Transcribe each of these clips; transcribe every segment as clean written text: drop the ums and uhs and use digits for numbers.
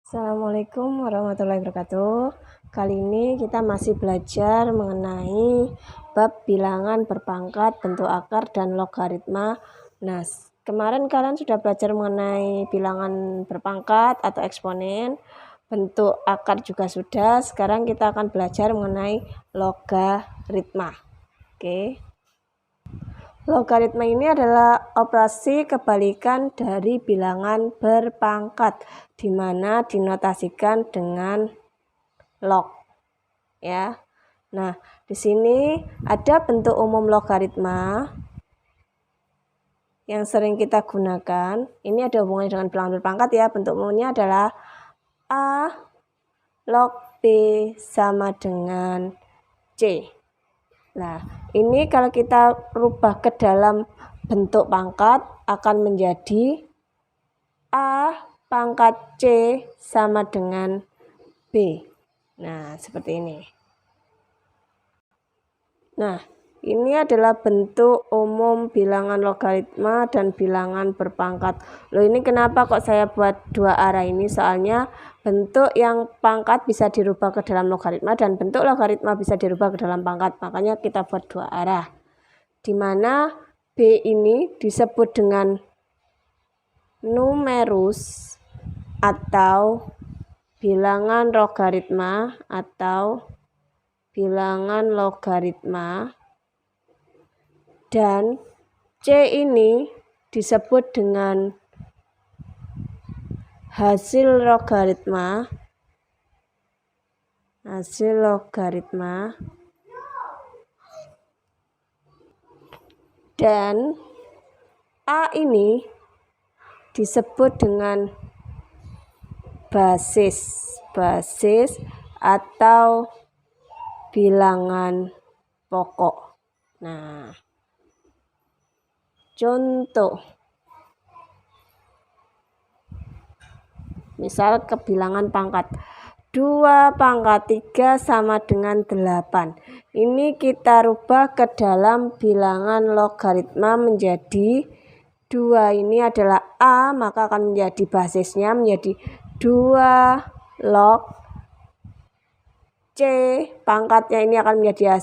Assalamualaikum warahmatullahi wabarakatuh. Kali ini kita masih belajar mengenai bab bilangan berpangkat, bentuk akar, dan logaritma. Nah, kemarin kalian sudah belajar mengenai bilangan berpangkat atau eksponen, bentuk akar juga sudah. Sekarang kita akan belajar mengenai logaritma. Oke. Logaritma ini adalah operasi kebalikan dari bilangan berpangkat, di mana dinotasikan dengan log. Ya. Nah, di sini ada bentuk umum logaritma yang sering kita gunakan. Ini ada hubungannya dengan bilangan berpangkat ya. Bentuk umumnya adalah A log B sama dengan C. Nah, ini kalau kita rubah ke dalam bentuk pangkat akan menjadi A pangkat C sama dengan B. Nah, seperti ini. Nah, ini adalah bentuk umum bilangan logaritma dan bilangan berpangkat. Loh, ini kenapa kok saya buat dua arah ini? Soalnya bentuk yang pangkat bisa dirubah ke dalam logaritma dan bentuk logaritma bisa dirubah ke dalam pangkat. Makanya kita buat dua arah. Di mana B ini disebut dengan numerus atau bilangan logaritma atau bilangan logaritma, dan C ini disebut dengan hasil logaritma dan A ini disebut dengan basis atau bilangan pokok. Nah, contoh misal ke bilangan pangkat 2 pangkat 3 sama dengan 8. Ini kita rubah ke dalam bilangan logaritma menjadi 2. Ini adalah A, maka akan menjadi basisnya menjadi 2 log C. Pangkatnya ini akan menjadi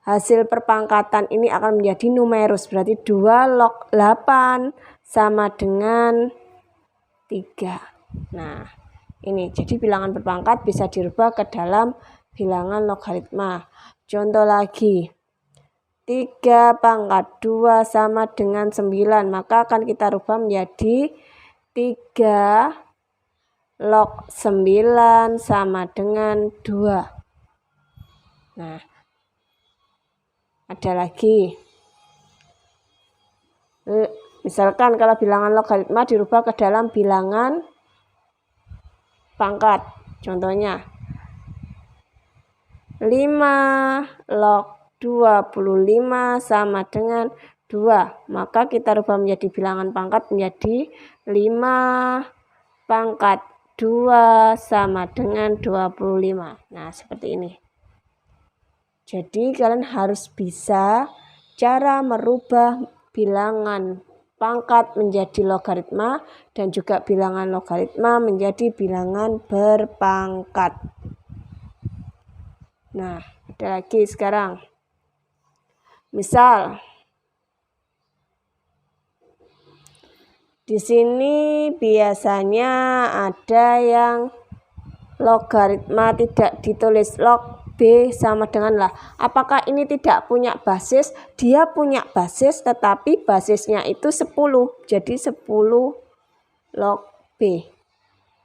hasil perpangkatan ini akan menjadi numerus, berarti 2 log 8 sama dengan 3. Nah, ini jadi bilangan berpangkat bisa dirubah ke dalam bilangan logaritma. Contoh lagi, 3 pangkat 2 sama dengan 9, maka akan kita rubah menjadi 3 log 9 sama dengan 2. Nah, ada lagi. Misalkan kalau bilangan logaritma dirubah ke dalam bilangan pangkat, contohnya 5 log 25 sama dengan 2, maka kita rubah menjadi bilangan pangkat menjadi 5 pangkat 2 sama dengan 25. Nah, seperti ini. Jadi kalian harus bisa cara merubah bilangan pangkat menjadi logaritma dan juga bilangan logaritma menjadi bilangan berpangkat. Nah, ada lagi sekarang. Misal di sini biasanya ada yang logaritma tidak ditulis log B sama dengan lah. Apakah ini tidak punya basis? Dia punya basis, tetapi basisnya itu 10. Jadi 10 log B.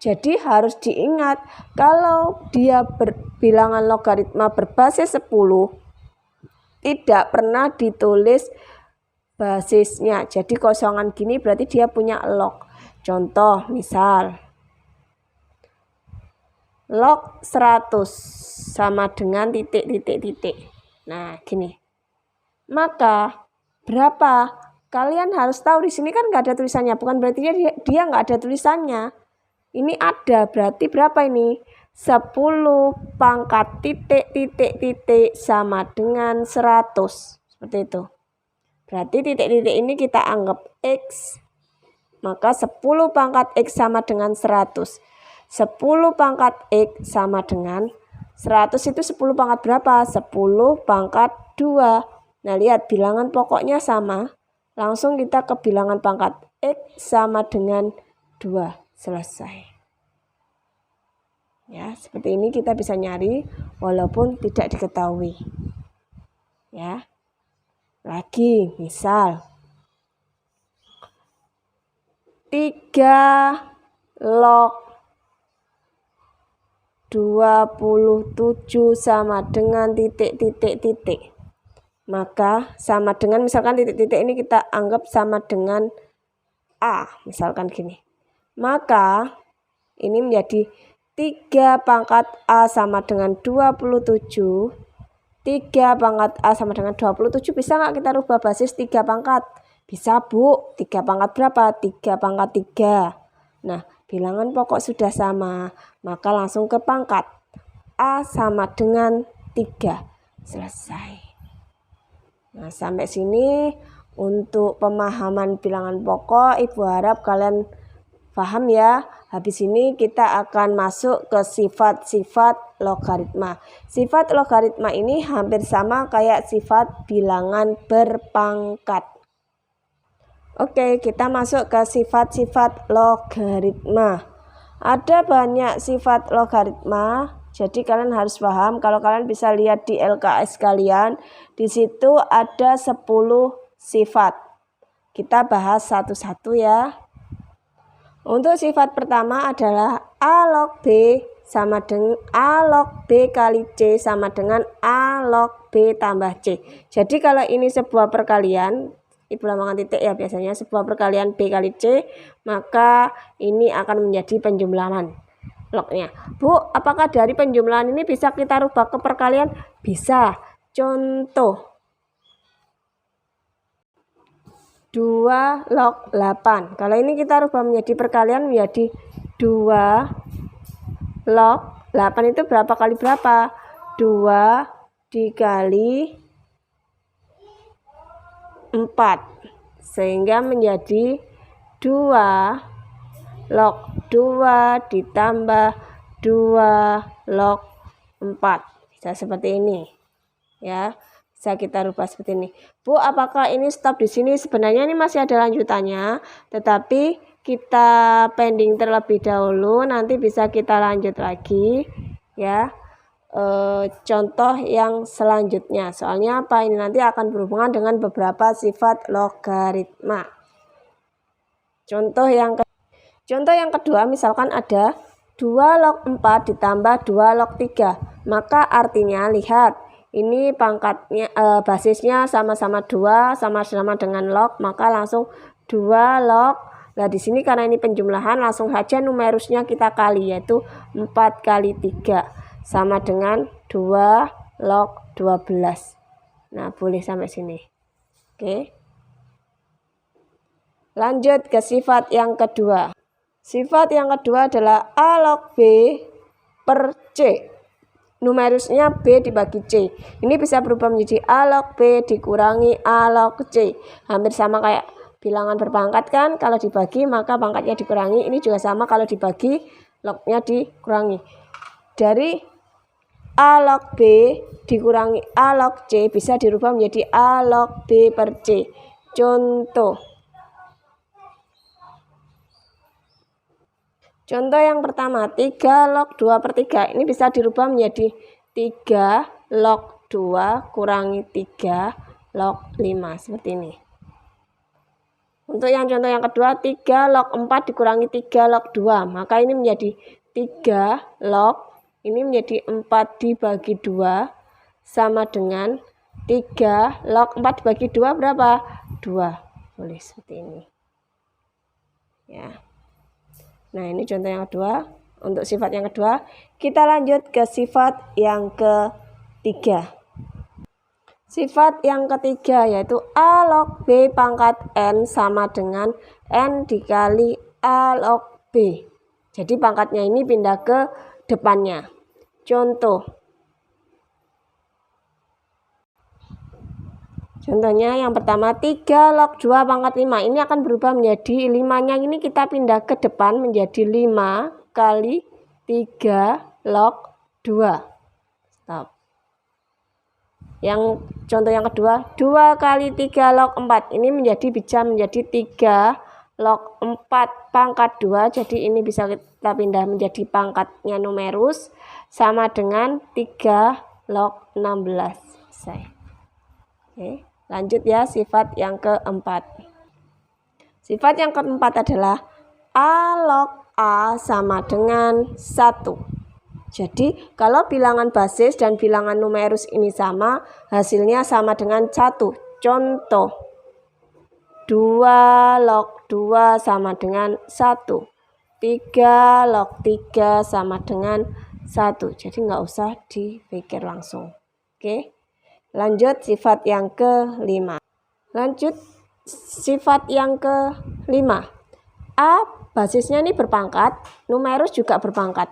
Jadi harus diingat, kalau dia bilangan logaritma berbasis 10, tidak pernah ditulis basisnya. Jadi kosongan gini berarti dia punya log. Contoh misal log 100 sama dengan titik. Nah, gini. Maka berapa? Kalian harus tahu di sini kan nggak ada tulisannya, bukan berarti dia nggak ada tulisannya. Ini ada, berarti berapa ini? 10 pangkat titik sama dengan 100. Seperti itu. Berarti titik-titik ini kita anggap X. Maka 10 pangkat X sama dengan 100. 10 pangkat X sama dengan 100 itu 10 pangkat berapa? 10 pangkat 2. Nah, lihat bilangan pokoknya sama. Langsung kita ke bilangan pangkat X sama dengan 2. Selesai. Ya, seperti ini kita bisa nyari walaupun tidak diketahui. Ya. Lagi, misal 3 log 27 sama dengan titik. Maka sama dengan, misalkan titik-titik ini kita anggap sama dengan A, misalkan gini. Maka ini menjadi 3 pangkat A sama dengan 27. 3 pangkat A sama dengan 27. Bisa nggak kita rubah basis 3 pangkat? Bisa, Bu. 3 pangkat berapa? 3 pangkat 3. Nah, bilangan pokok sudah sama. Maka langsung ke pangkat. A sama dengan 3. Selesai. Nah, sampai sini untuk pemahaman bilangan pokok, Ibu harap kalian paham ya. Habis ini kita akan masuk ke sifat-sifat logaritma. Sifat logaritma ini hampir sama kayak sifat bilangan berpangkat. Oke, kita masuk ke sifat-sifat logaritma. Ada banyak sifat logaritma. Jadi kalian harus paham, kalau kalian bisa lihat di LKS kalian, di situ ada 10 sifat. Kita bahas satu-satu ya. Untuk sifat pertama adalah A log B sama dengan A log B kali C sama dengan A log B tambah C. Jadi kalau ini sebuah perkalian, Ibu lambangkan titik ya, biasanya sebuah perkalian B kali C, maka ini akan menjadi penjumlahan lognya. Bu, apakah dari penjumlahan ini bisa kita rubah ke perkalian? Bisa. Contoh 2 log 8. Kalau ini kita rubah menjadi perkalian menjadi 2 log 8 itu berapa kali berapa? 2 dikali 4. Sehingga menjadi 2 log 2 ditambah 2 log 4. Bisa seperti ini. Ya. Bisa kita rubah seperti ini. Bu, apakah ini stop di sini? Sebenarnya ini masih ada lanjutannya, tetapi kita pending terlebih dahulu, nanti bisa kita lanjut lagi ya. Contoh yang selanjutnya. Soalnya apa? Ini nanti akan berhubungan dengan beberapa sifat logaritma. Contoh yang kedua, misalkan ada 2 log 4 ditambah 2 log 3. Maka artinya lihat, ini pangkatnya basisnya sama-sama 2, sama-sama dengan log, maka langsung 2 log. Nah, di sini karena ini penjumlahan, langsung saja numerusnya kita kali, yaitu 4 kali 3 sama dengan 2 log 12. Nah, boleh sampai sini. Oke. Lanjut ke sifat yang kedua. Sifat yang kedua adalah A log B per C. Numerusnya B dibagi C. Ini bisa berubah menjadi A log B dikurangi A log C. Hampir sama kayak bilangan berpangkat kan. Kalau dibagi maka pangkatnya dikurangi. Ini juga sama, kalau dibagi lognya dikurangi. Dari A log B dikurangi A log C bisa dirubah menjadi A log B per C. Contoh yang pertama, 3 log 2 per 3. Ini bisa dirubah menjadi 3 log 2 kurangi 3 log 5. Seperti ini. Untuk yang contoh yang kedua, 3 log 4 dikurangi 3 log 2. Maka ini menjadi 3 log. Ini menjadi 4 dibagi 2. Sama dengan 3 log 4 dibagi 2 berapa? 2. Boleh seperti ini. Ya. Nah, ini contoh yang kedua. Untuk sifat yang kedua, kita lanjut ke sifat yang ketiga. Sifat yang ketiga yaitu A log B pangkat N sama dengan N dikali A log B. Jadi pangkatnya ini pindah ke depannya. Contohnya yang pertama, 3 log 2 pangkat 5. Ini akan berubah menjadi 5-nya ini kita pindah ke depan menjadi 5 kali 3 log 2. Stop. Yang contoh yang kedua, 2 kali 3 log 4. Ini bisa menjadi 3 log 4 pangkat 2. Jadi ini bisa kita pindah menjadi pangkatnya numerus, sama dengan 3 log 16. Selesai. Oke, lanjut ya, sifat yang keempat. Sifat yang keempat adalah A log A sama dengan 1. Jadi kalau bilangan basis dan bilangan numerus ini sama, hasilnya sama dengan 1. Contoh, 2 log 2 sama dengan 1. 3 log 3 sama dengan 1. Jadi nggak usah dipikir langsung. Oke, lanjut sifat yang kelima. A basisnya ini berpangkat, numerus juga berpangkat.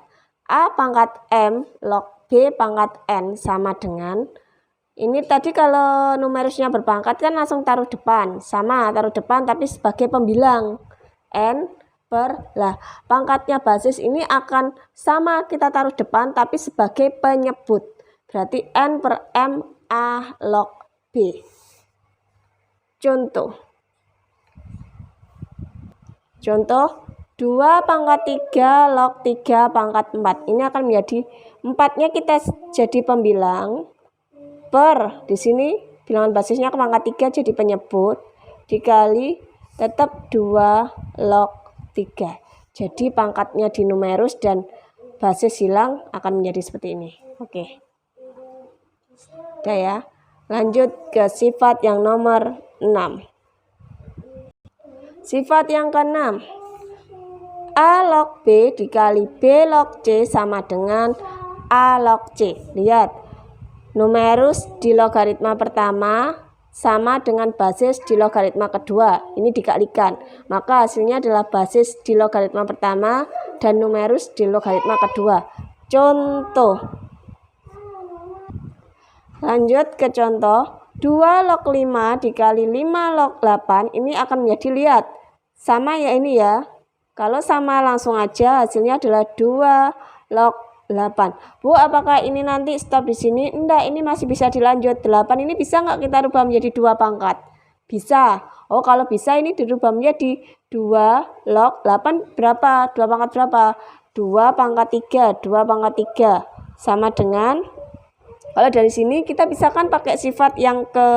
A pangkat M log B pangkat N sama dengan, ini tadi kalau numerusnya berpangkat kan langsung taruh depan, sama taruh depan tapi sebagai pembilang N per, lah pangkatnya basis ini akan sama kita taruh depan tapi sebagai penyebut, berarti N per M A log B. Contoh 2 pangkat 3 log 3 pangkat 4. Ini akan menjadi 4-nya kita jadi pembilang, per di sini bilangan basisnya ke pangkat 3 jadi penyebut, dikali tetap 2 log 3. Jadi pangkatnya di numerus dan basis hilang, akan menjadi seperti ini. Oke. Udah ya. Lanjut ke sifat yang nomor 6. Sifat yang ke-6. A log B dikali B log C sama dengan A log C. Lihat, numerus di logaritma pertama sama dengan basis di logaritma kedua. Ini dikalikan, maka hasilnya adalah basis di logaritma pertama dan numerus di logaritma kedua. Contoh, lanjut ke contoh, 2 log 5 dikali 5 log 8. Ini akan menjadi, lihat, sama ya ini ya. Kalau sama langsung aja hasilnya adalah 2 log 8. Bu, apakah ini nanti stop di sini? Enggak, ini masih bisa dilanjut. 8 ini bisa nggak kita rubah menjadi 2 pangkat? Bisa. Oh, kalau bisa ini dirubah menjadi 2 log 8 berapa? 2 pangkat berapa? 2 pangkat 3. 2 pangkat 3 sama dengan, kalau dari sini kita bisa kan pakai sifat yang ke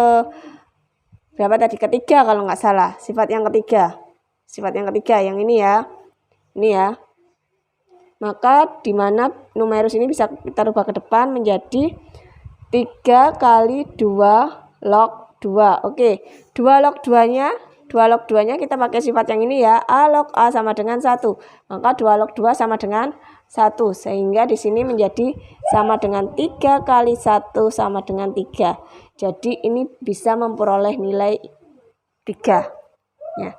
berapa tadi? Ketiga kalau nggak salah. Sifat yang ketiga. Sifat yang ketiga yang ini ya. Ini ya. Maka dimana numerus ini bisa kita rubah ke depan menjadi 3 kali 2 log 2. Oke, 2 log 2-nya kita pakai sifat yang ini ya. A log A sama dengan 1. Maka 2 log 2 sama dengan 1. Sehingga di sini menjadi sama dengan 3 kali 1 sama dengan 3. Jadi ini bisa memperoleh nilai 3. Ya.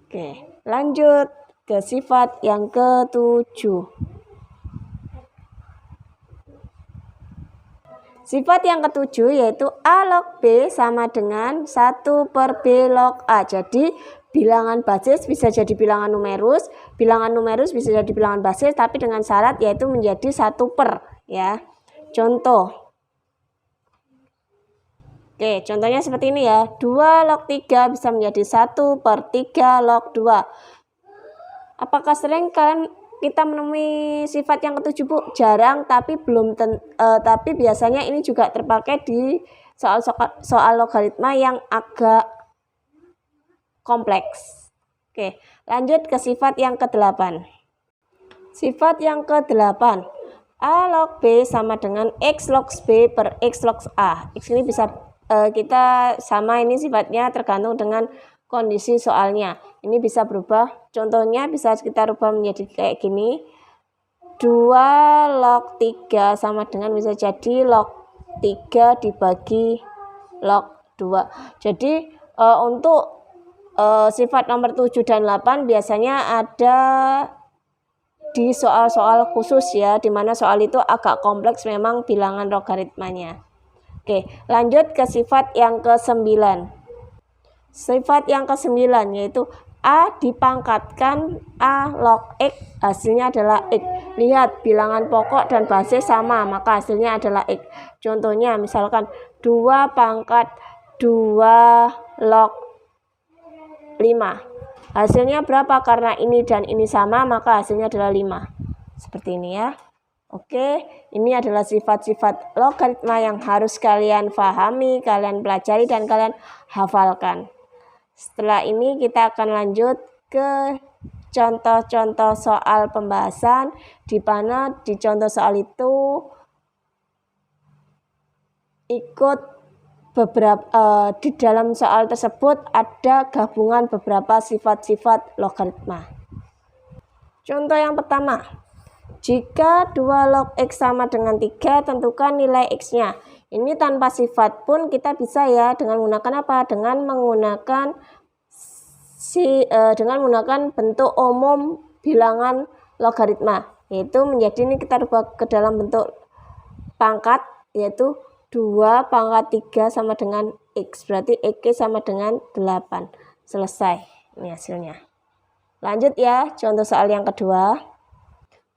Oke, lanjut ke sifat yang ke-7. Sifat yang ke-7 yaitu A log B sama dengan 1 per B log A. Jadi bilangan basis bisa jadi bilangan numerus bisa jadi bilangan basis, tapi dengan syarat yaitu menjadi 1 per ya. Contoh. Oke, contohnya seperti ini ya. 2 log 3 bisa menjadi 1 per 3 log 2. Apakah sering kita menemui sifat yang ke-7, Bu? Jarang, tapi tapi biasanya ini juga terpakai di soal logaritma yang agak kompleks. Oke, lanjut ke sifat yang ke-8. Sifat yang ke-8. A log B sama dengan X log B per X log A. X ini bisa kita sama, ini sifatnya tergantung dengan kondisi soalnya. Ini bisa berubah. Contohnya bisa kita rubah menjadi kayak gini. 2 log 3 sama dengan bisa jadi log 3 dibagi log 2. Jadi untuk sifat nomor 7 dan 8 biasanya ada di soal-soal khusus ya, dimana soal itu agak kompleks memang bilangan logaritmanya. Oke, lanjut ke sifat yang ke-9. Sifat yang ke-9 yaitu A dipangkatkan A log X, hasilnya adalah X. Lihat, bilangan pokok dan basis sama, maka hasilnya adalah X. Contohnya misalkan 2 pangkat 2 log 5. Hasilnya berapa? Karena ini dan ini sama, maka hasilnya adalah 5. Seperti ini ya. Oke, ini adalah sifat-sifat logaritma yang harus kalian pahami, kalian pelajari, dan kalian hafalkan. Setelah ini kita akan lanjut ke contoh-contoh soal pembahasan, di mana di contoh soal itu ikut beberapa di dalam soal tersebut ada gabungan beberapa sifat-sifat logaritma. Contoh yang pertama, jika 2 log X sama dengan 3, tentukan nilai X-nya. Ini tanpa sifat pun kita bisa ya, dengan menggunakan apa? Dengan menggunakan bentuk umum bilangan logaritma, yaitu menjadi ini kita rubah ke dalam bentuk pangkat, yaitu 2 pangkat 3 sama dengan X, berarti X sama dengan 8. Selesai, ini hasilnya. Lanjut ya, contoh soal yang kedua.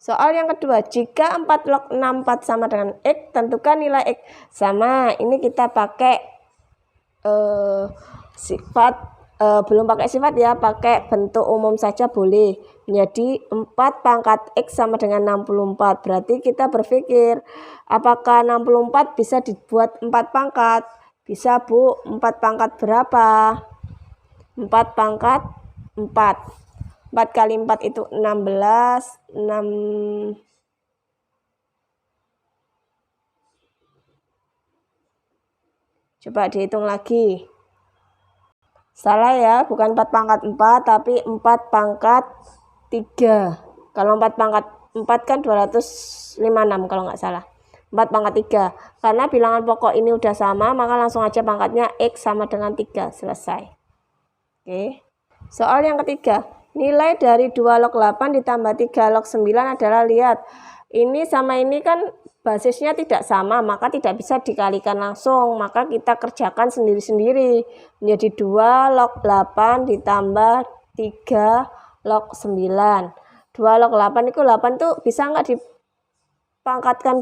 Soal yang kedua, jika 4 log 64 sama dengan X, tentukan nilai X. Sama, ini kita pakai sifat, belum pakai sifat ya, pakai bentuk umum saja boleh. Menjadi 4 pangkat X sama dengan 64. Berarti kita berpikir, apakah 64 bisa dibuat 4 pangkat? Bisa Bu, 4 pangkat berapa? 4 pangkat 4. 4 kali 4 itu 16, 6. Coba dihitung lagi. Salah ya, bukan 4 pangkat 4, tapi 4 pangkat 3. Kalau 4 pangkat 4 kan 256 kalau nggak salah. 4 pangkat 3. Karena bilangan pokok ini udah sama, maka langsung aja pangkatnya X sama dengan 3. Selesai. Oke. Soal yang ketiga. Nilai dari 2 log 8 ditambah 3 log 9 adalah, lihat, ini sama ini kan basisnya tidak sama, maka tidak bisa dikalikan langsung, maka kita kerjakan sendiri-sendiri. Menjadi 2 log 8 ditambah 3 log 9. 2 log 8 itu 8 tuh bisa nggak dipangkatkan,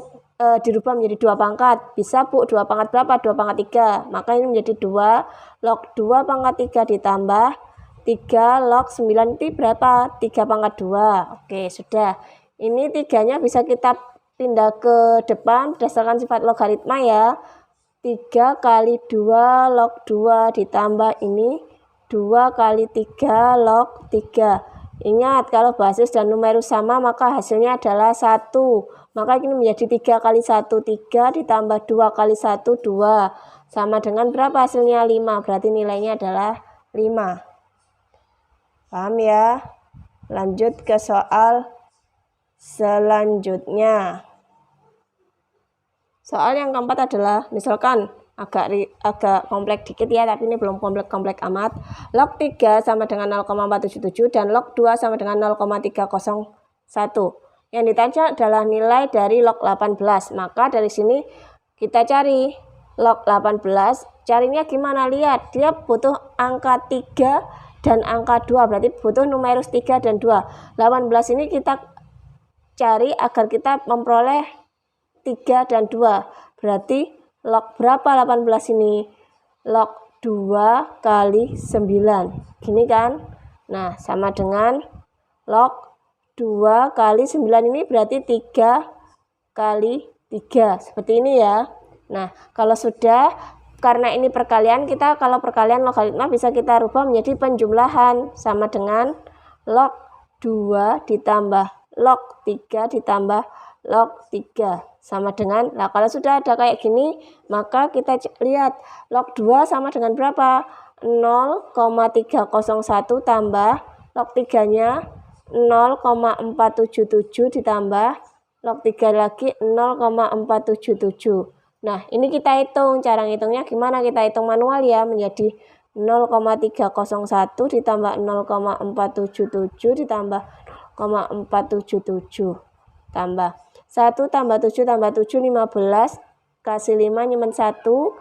dirubah menjadi 2 pangkat? Bisa Bu, 2 pangkat berapa? 2 pangkat 3. Maka ini menjadi 2 log 2 pangkat 3 ditambah 3 log 9 itu berapa? 3 pangkat 2. Oke, sudah. Ini 3-nya bisa kita pindah ke depan berdasarkan sifat logaritma ya. 3 kali 2 log 2 ditambah ini 2 kali 3 log 3. Ingat, kalau basis dan numerus sama maka hasilnya adalah 1. Maka ini menjadi 3 kali 1, 3 ditambah 2 kali 1, 2. Sama dengan berapa hasilnya? 5. Berarti nilainya adalah 5. Paham ya? Lanjut ke soal selanjutnya. Soal yang keempat adalah, misalkan agak kompleks dikit ya, tapi ini belum kompleks amat. Log 3 sama dengan 0,477 dan log 2 sama dengan 0,301. Yang ditanya adalah nilai dari log 18. Maka dari sini kita cari log 18. Carinya gimana? Lihat, dia butuh angka 3 dan angka 2, berarti butuh numerus 3 dan 2. 18 ini kita cari agar kita memperoleh 3 dan 2. Berarti log berapa 18 ini? Log 2 kali 9. Gini kan? Nah, sama dengan log 2 kali 9 ini berarti 3 kali 3. Seperti ini ya. Nah, kalau sudah, karena ini perkalian, kita kalau perkalian logaritma bisa kita rubah menjadi penjumlahan, sama dengan log 2 ditambah log 3 ditambah log 3 sama dengan, nah kalau sudah ada kayak gini maka kita lihat log 2 sama dengan berapa? 0,301 tambah log 3-nya 0,477 ditambah log 3 lagi 0,477. Nah, ini kita hitung. Cara ngitungnya gimana? Kita hitung manual ya, menjadi 0,301 ditambah 0,477 ditambah 0,477 tambah 1 tambah 7 tambah 7 15, kasih 5 nyemen 1.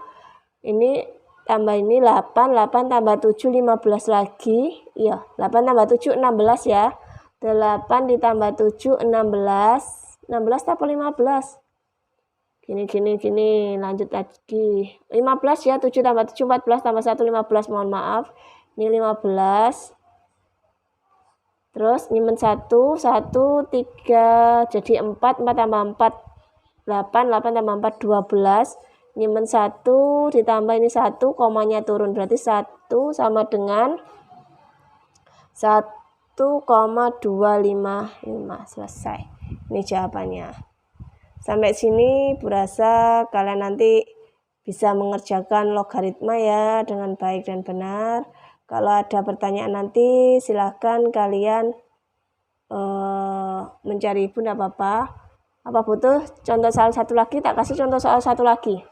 Ini tambah ini 8 tambah 7 15 lagi. Iya, 8 tambah 7 16 ya. 8 ditambah 7 16 apa 15? Gini, lanjut lagi. 15 ya, 7 tambah 7 14 tambah 1 15, mohon maaf. Ini 15. Terus nyimen 1 3 jadi 4 tambah 4 8 tambah 4 12. Nyimen 1 ditambah ini 1, komanya turun, berarti 1 sama dengan 1,255. Selesai. Ini jawabannya. Sampai sini Bu rasa kalian nanti bisa mengerjakan logaritma ya dengan baik dan benar. Kalau ada pertanyaan nanti silahkan kalian mencari ibu, tidak apa-apa. Apa butuh contoh soal satu lagi? Tak kasih contoh soal satu lagi.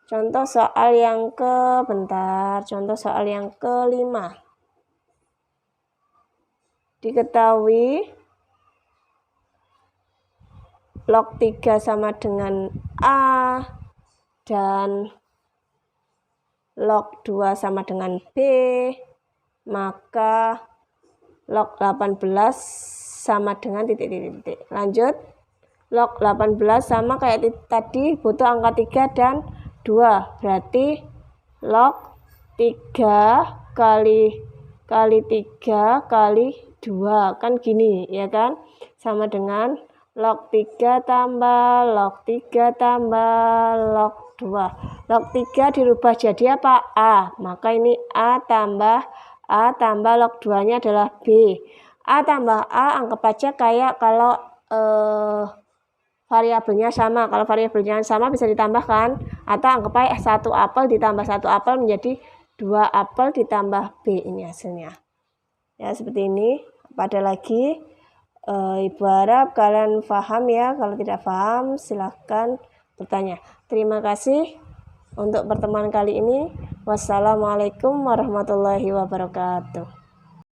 Contoh soal yang contoh soal yang kelima. Diketahui log 3 sama dengan A dan log 2 sama dengan B, maka log 18 sama dengan titik. Lanjut, log 18 sama kayak tadi, butuh angka 3 dan 2, berarti log 3 kali 3 kali 2, kan gini ya kan, sama dengan log 3 tambah log 3 tambah log 2. Log 3 dirubah jadi apa? A, maka ini A tambah log 2 nya adalah B. A tambah A anggap aja kayak kalau variabelnya sama. Kalau variabelnya sama bisa ditambahkan, atau anggap aja 1 apel ditambah 1 apel menjadi 2 apel ditambah B, ini hasilnya ya, seperti ini. Apa ada lagi? Ibu harap kalian paham ya. Kalau tidak paham silahkan bertanya. Terima kasih untuk pertemuan kali ini. Wassalamualaikum warahmatullahi wabarakatuh.